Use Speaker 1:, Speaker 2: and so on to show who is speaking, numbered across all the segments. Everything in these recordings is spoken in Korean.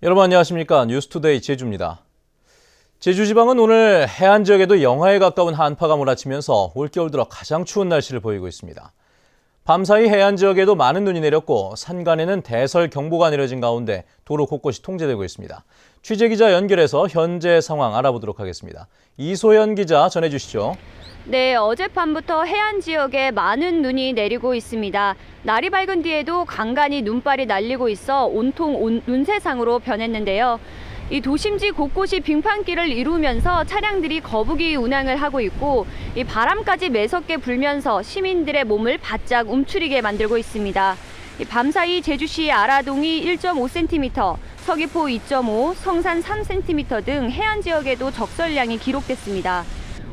Speaker 1: 여러분 안녕하십니까? 뉴스투데이 제주입니다. 제주지방은 오늘 해안 지역에도 영하에 가까운 한파가 몰아치면서 올겨울 들어 가장 추운 날씨를 보이고 있습니다. 밤사이 해안 지역에도 많은 눈이 내렸고 산간에는 대설경보가 내려진 가운데 도로 곳곳이 통제되고 있습니다. 취재기자 연결해서 현재 상황 알아보도록 하겠습니다. 이소연 기자 전해주시죠.
Speaker 2: 네, 어젯밤부터 해안 지역에 많은 눈이 내리고 있습니다. 날이 밝은 뒤에도 간간히 눈발이 날리고 있어 온통 눈세상으로 변했는데요. 이 도심지 곳곳이 빙판길을 이루면서 차량들이 거북이 운항을 하고 있고 이 바람까지 매섭게 불면서 시민들의 몸을 바짝 움츠리게 만들고 있습니다. 밤사이 제주시 아라동이 1.5cm, 서귀포 2.5, 성산 3cm 등 해안 지역에도 적설량이 기록됐습니다.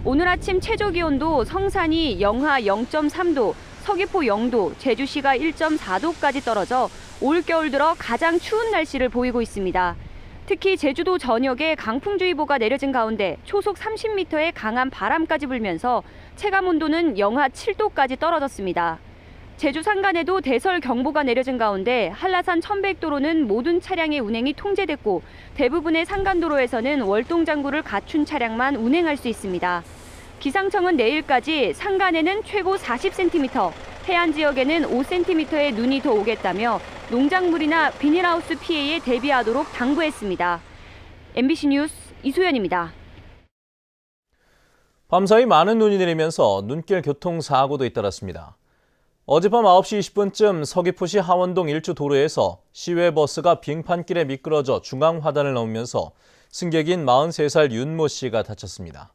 Speaker 2: 오늘 아침 최저 기온도 성산이 영하 0.3도, 서귀포 0도, 제주시가 1.4도까지 떨어져 올겨울 들어 가장 추운 날씨를 보이고 있습니다. 특히 제주도 전역에 강풍주의보가 내려진 가운데 초속 30m의 강한 바람까지 불면서 체감 온도는 영하 7도까지 떨어졌습니다. 제주 산간에도 대설경보가 내려진 가운데 한라산 천백도로는 모든 차량의 운행이 통제됐고 대부분의 산간도로에서는 월동장구를 갖춘 차량만 운행할 수 있습니다. 기상청은 내일까지 산간에는 최고 40cm, 해안 지역에는 5cm의 눈이 더 오겠다며 농작물이나 비닐하우스 피해에 대비하도록 당부했습니다. MBC 뉴스 이소연입니다.
Speaker 1: 밤사이 많은 눈이 내리면서 눈길 교통사고도 잇따랐습니다. 어젯밤 9시 20분쯤 서귀포시 하원동 일주 도로에서 시외버스가 빙판길에 미끄러져 중앙화단을 넘으면서 승객인 43살 윤모 씨가 다쳤습니다.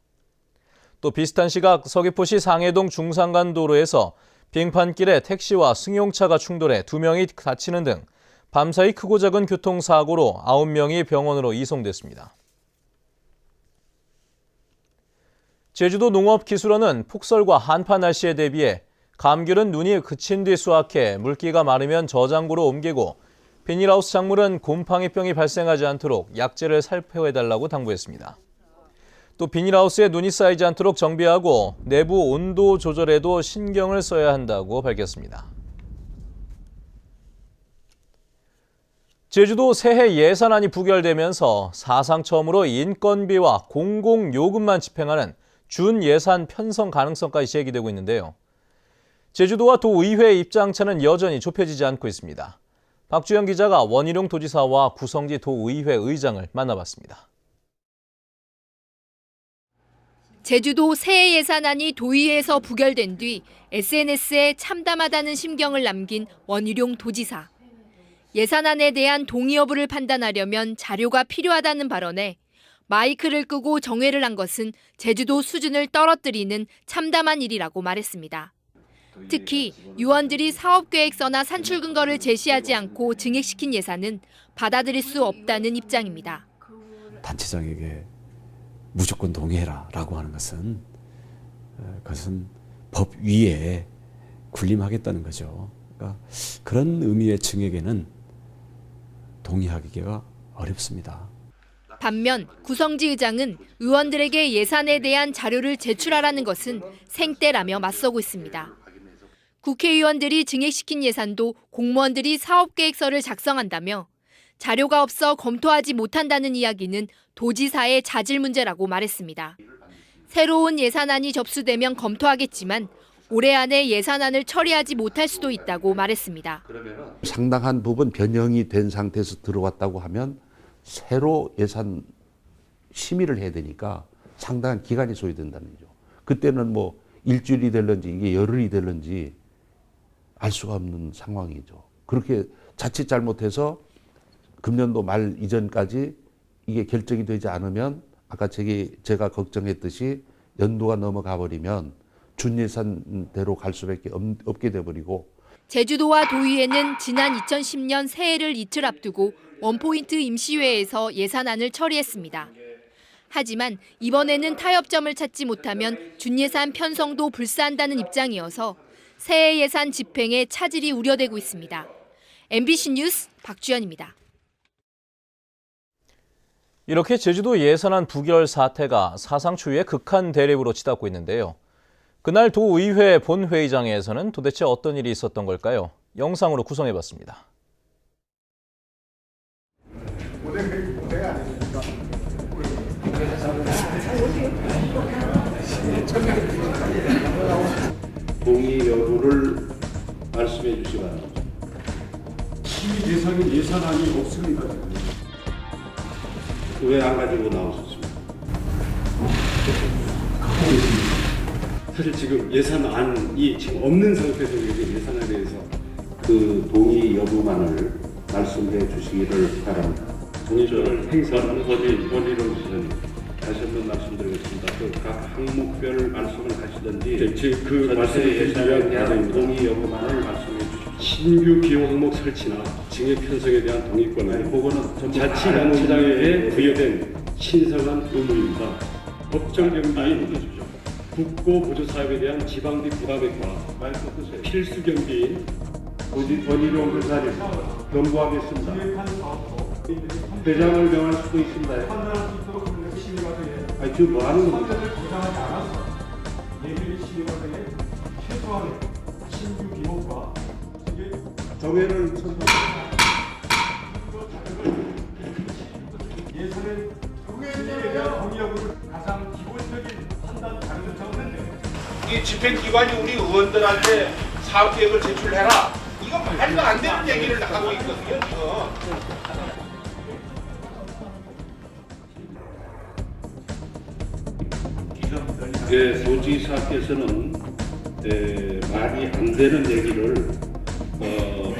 Speaker 1: 또 비슷한 시각 서귀포시 상해동 중산간 도로에서 빙판길에 택시와 승용차가 충돌해 2명이 다치는 등 밤사이 크고 작은 교통사고로 9명이 병원으로 이송됐습니다. 제주도 농업기술원은 폭설과 한파 날씨에 대비해 감귤은 눈이 그친 뒤 수확해 물기가 마르면 저장고로 옮기고 비닐하우스 작물은 곰팡이병이 발생하지 않도록 약재를 살포해달라고 당부했습니다. 또 비닐하우스에 눈이 쌓이지 않도록 정비하고 내부 온도 조절에도 신경을 써야 한다고 밝혔습니다. 제주도 새해 예산안이 부결되면서 사상 처음으로 인건비와 공공요금만 집행하는 준예산 편성 가능성까지 제기되고 있는데요. 제주도와 도의회의 입장차는 여전히 좁혀지지 않고 있습니다. 박주영 기자가 원희룡 도지사와 구성지 도의회 의장을 만나봤습니다.
Speaker 3: 제주도 새해 예산안이 도의회에서 부결된 뒤 SNS에 참담하다는 심경을 남긴 원희룡 도지사. 예산안에 대한 동의 여부를 판단하려면 자료가 필요하다는 발언에 마이크를 끄고 정회를 한 것은 제주도 수준을 떨어뜨리는 참담한 일이라고 말했습니다. 특히 유원들이 사업계획서나 산출 근거를 제시하지 않고 증액시킨 예산은 받아들일 수 없다는 입장입니다.
Speaker 4: 단체장에게 무조건 동의해라라고 하는 것은 그것은 법 위에 군림하겠다는 거죠. 그러니까 그런 의미의 증액에는 동의하기가 어렵습니다.
Speaker 3: 반면 구성지 의장은 의원들에게 예산에 대한 자료를 제출하라는 것은 생떼라며 맞서고 있습니다. 국회의원들이 증액시킨 예산도 공무원들이 사업계획서를 작성한다며 자료가 없어 검토하지 못한다는 이야기는 도지사의 자질 문제라고 말했습니다. 새로운 예산안이 접수되면 검토하겠지만 올해 안에 예산안을 처리하지 못할 수도 있다고 말했습니다.
Speaker 5: 상당한 부분 변형이 된 상태에서 들어왔다고 하면 새로 예산 심의를 해야 되니까 상당한 기간이 소요된다는 거죠. 그때는 뭐 일주일이 될런지 이게 열흘이 될런지 알 수가 없는 상황이죠. 그렇게 자칫 잘못해서 금년도 말 이전까지 이게 결정이 되지 않으면 아까 제가 걱정했듯이 연도가 넘어가 버리면 준예산대로 갈 수밖에 없게 돼버리고.
Speaker 3: 제주도와 도의회는 지난 2010년 새해를 이틀 앞두고 원포인트 임시회에서 예산안을 처리했습니다. 하지만 이번에는 타협점을 찾지 못하면 준예산 편성도 불사한다는 입장이어서 새해 예산 집행에 차질이 우려되고 있습니다. MBC 뉴스 박주연입니다.
Speaker 1: 이렇게 제주도 예산안 부결 사태가 사상 초유의 극한 대립으로 치닫고 있는데요. 그날 도의회 본회의장에서는 도대체 어떤 일이 있었던 걸까요? 영상으로 구성해봤습니다.
Speaker 6: 동의 여부를 말씀해 주시기 바랍니다.
Speaker 7: 시민 대상인 예산안이 없습니다.
Speaker 6: 왜 안 가지고 나오셨습니까?
Speaker 7: 사실 지금 예산안이 지금 없는 상태에서 예산에 대해서
Speaker 6: 그 동의 여부만을 말씀해 주시기를 바랍니다.
Speaker 7: 동의를 행사하는 원희룡 지사님 다시 한번 말씀드리겠습니다.
Speaker 6: 각 항목별 말씀을 하시든지
Speaker 7: 네, 지금 그
Speaker 6: 전체
Speaker 7: 말씀을
Speaker 6: 예산에
Speaker 7: 드리기
Speaker 6: 대한
Speaker 7: 위한
Speaker 6: 동의 여부만을 말씀해 주십시오.
Speaker 7: 신규 비용 항목 설치나 징역 편성에 대한 동의권은
Speaker 6: 아니, 그거는 전부
Speaker 7: 자치단체장에게
Speaker 6: 다
Speaker 7: 부여된 신성한 의무입니다. 법정 경비인 국고 보조 사업에 대한 지방비 부담액과 필수 경비인
Speaker 6: 원희룡 근사님 경고하겠습니다. 회장을 명할 수도 있습니다. 아니 지금 뭐 하는 겁니까? 정회를
Speaker 8: 이 집행기관이 우리 의원들한테 사업계획을 제출해라. 이거 말도 안 되는 얘기를 하고 있거든요, 지금.
Speaker 6: 도지사께서는 말이 안 되는 얘기를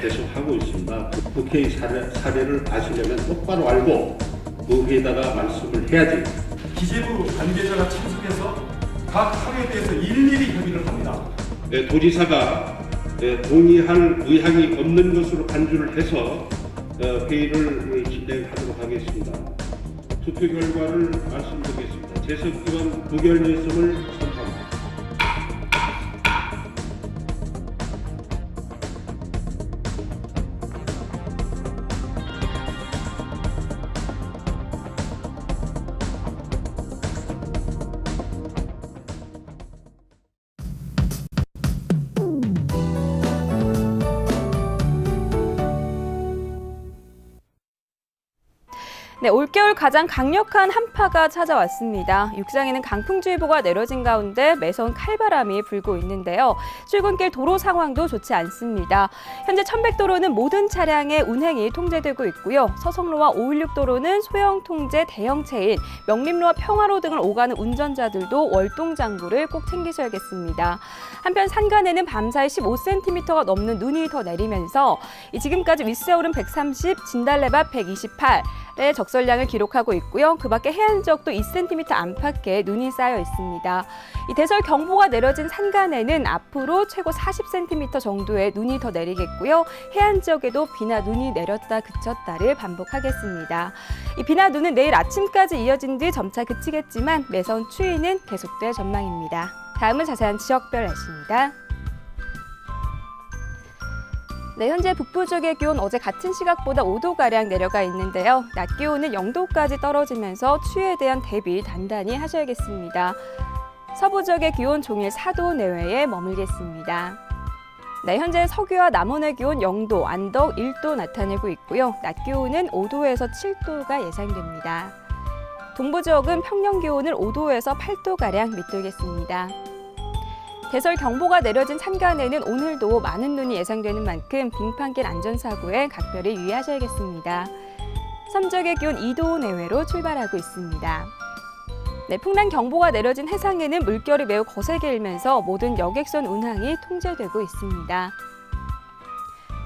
Speaker 6: 계속 하고 있습니다. 국회의 사례를 아시려면 똑바로 알고 거기에다가 말씀을 해야지.
Speaker 7: 기재부 관계자가 참석해서 각 항에 대해서 일일이 협의를 합니다.
Speaker 6: 도지사가 동의할 의향이 없는 것으로 간주를 해서 회의를 진행하도록 하겠습니다. 투표 결과를 말씀드리겠습니다. 재석기관 부결 예성을 선포합니다.
Speaker 9: 네, 올겨울 가장 강력한 한파가 찾아왔습니다. 육상에는 강풍주의보가 내려진 가운데 매서운 칼바람이 불고 있는데요. 출근길 도로 상황도 좋지 않습니다. 현재 천백도로는 모든 차량의 운행이 통제되고 있고요. 서성로와 516도로는 소형 통제 대형체인 명림로와 평화로 등을 오가는 운전자들도 월동장구를 꼭 챙기셔야겠습니다. 한편 산간에는 밤사이 15cm가 넘는 눈이 더 내리면서 지금까지 윗세월은 130, 진달래밭 128의 적설량을 기록하고 있고요. 그 밖에 해안 지역도 2cm 안팎의 눈이 쌓여 있습니다. 이 대설 경보가 내려진 산간에는 앞으로 최고 40cm 정도의 눈이 더 내리겠고요. 해안 지역에도 비나 눈이 내렸다 그쳤다를 반복하겠습니다. 이 비나 눈은 내일 아침까지 이어진 뒤 점차 그치겠지만 매서운 추위는 계속될 전망입니다. 다음은 자세한 지역별 날씨입니다. 네, 현재 북부 지역의 기온 어제 같은 시각보다 5도가량 내려가 있는데요. 낮 기온은 0도까지 떨어지면서 추위에 대한 대비 단단히 하셔야겠습니다. 서부 지역의 기온 종일 4도 내외에 머물겠습니다. 네, 현재 서귀와 남원의 기온 0도, 안덕 1도 나타내고 있고요. 낮 기온은 5도에서 7도가 예상됩니다. 동부 지역은 평년 기온을 5도에서 8도가량 밑돌겠습니다. 대설 경보가 내려진 산간에는 오늘도 많은 눈이 예상되는 만큼 빙판길 안전사고에 각별히 유의하셔야겠습니다. 섬지역의 기온 2도 내외로 출발하고 있습니다. 네, 풍랑 경보가 내려진 해상에는 물결이 매우 거세게 일면서 모든 여객선 운항이 통제되고 있습니다.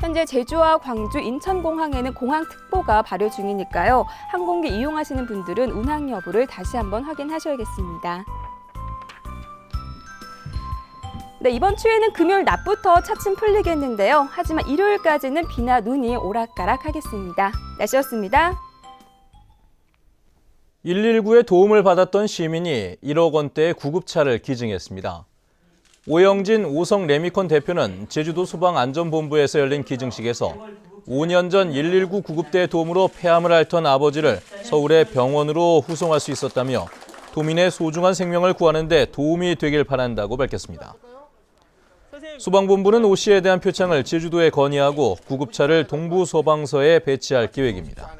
Speaker 9: 현재 제주와 광주, 인천공항에는 공항특보가 발효 중이니까요. 항공기 이용하시는 분들은 운항 여부를 다시 한번 확인하셔야겠습니다. 네, 이번 추위는 금요일 낮부터 차츰 풀리겠는데요. 하지만 일요일까지는 비나 눈이 오락가락하겠습니다. 날씨였습니다.
Speaker 1: 119에 도움을 받았던 시민이 1억 원대의 구급차를 기증했습니다. 오영진 오성 레미콘 대표는 제주도 소방안전본부에서 열린 기증식에서 5년 전 119 구급대의 도움으로 폐암을 앓던 아버지를 서울의 병원으로 후송할 수 있었다며 도민의 소중한 생명을 구하는 데 도움이 되길 바란다고 밝혔습니다. 소방본부는 오 씨에 대한 표창을 제주도에 건의하고 구급차를 동부소방서에 배치할 계획입니다.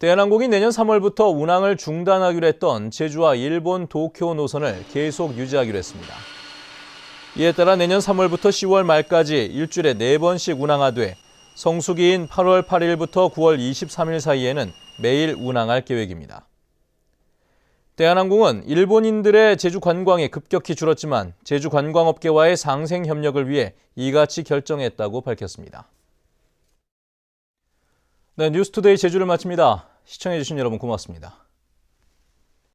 Speaker 1: 대한항공이 내년 3월부터 운항을 중단하기로 했던 제주와 일본 도쿄 노선을 계속 유지하기로 했습니다. 이에 따라 내년 3월부터 10월 말까지 일주일에 4번씩 운항하되 성수기인 8월 8일부터 9월 23일 사이에는 매일 운항할 계획입니다. 대한항공은 일본인들의 제주 관광이 급격히 줄었지만 제주 관광업계와의 상생 협력을 위해 이같이 결정했다고 밝혔습니다. 네, 뉴스투데이 제주를 마칩니다. 시청해주신 여러분 고맙습니다.